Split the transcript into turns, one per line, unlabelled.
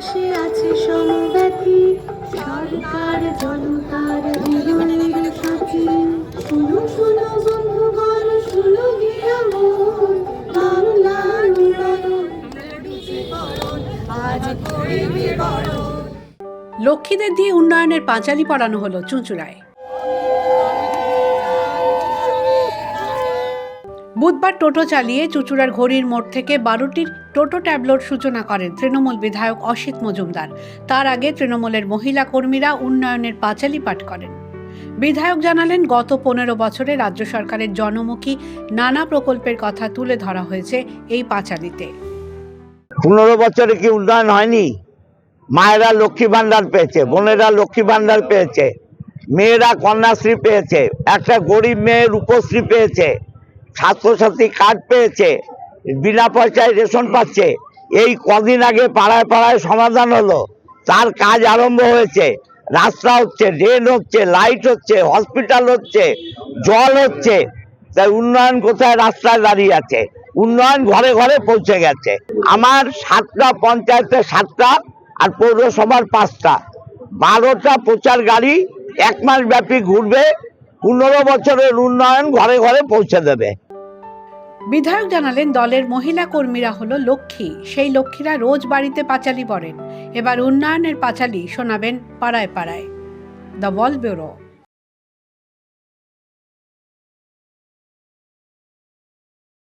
পাশে আছে সমব্যথী সরকার জনতার হৃদয়ের সাথী। শুনো শুনো বন্ধুগণ, শুনো গিয়া মন, বাংলার উন্নয়ন করিবে বরণ, আজ করিবে বরণ।
লক্ষ্মীদের দিয়ে উন্নয়নের পাঁচালী পড়ানো হলো চুঁচুড়ায়। বুধবার টোটো চালিয়ে চুঁচুড়ার ঘড়ির মোড় থেকে 12টির টোটো ট্যাবলোর সূচনা করেন তৃণমূল বিধায়ক অসিত মজুমদার। তার আগে তৃণমূলের মহিলা কর্মীরা উন্নয়নের পাঁচালী পাঠ করেন। বিধায়ক জানালেন, গত 15 বছরে রাজ্য সরকারের জনমুখী নানা প্রকল্পের কথা তুলে ধরা হয়েছে এই পাঁচালীতে।
15 বছরে কি উন্নয়ন হয়নি? মায়েরা লক্ষ্মী ভান্ডার পেয়েছে, বোনেরা লক্ষ্মী ভান্ডার পেয়েছে, মেয়েরা কন্যাশ্রী পেয়েছে, একটা গরিব মেয়ে রূপশ্রী পেয়েছে, ছাত্রছাত্রী কার্ড পেয়েছে, বিনা পয়সায় রেশন পাচ্ছে। এই কদিন আগে পাড়ায় পাড়ায় সমাধান হলো, তার কাজ আরম্ভ হয়েছে। রাস্তা হচ্ছে, ড্রেন হচ্ছে, লাইট হচ্ছে, হসপিটাল হচ্ছে, জল হচ্ছে। তাই উন্নয়ন কোথায়? রাস্তায় দাঁড়িয়ে আছে। উন্নয়ন ঘরে ঘরে পৌঁছে গেছে। আমার 7টা পঞ্চায়েতে 7টা আর পৌরসভার 5টা, 12টা প্রচার গাড়ি 1 মাস ব্যাপী ঘুরবে। 15 বছরের উন্নয়ন ঘরে ঘরে পৌঁছে দেবে।
বিধায়ক জানালেন, দলের মহিলা কর্মীরা হলো লক্ষ্মী। সেই লক্ষ্মীরা রোজ বাড়িতে পাঁচালী পড়েন। এবার উন্নয়নের পাঁচালী শোনাবেন পাড়ায় পাড়ায়। The wall bureau.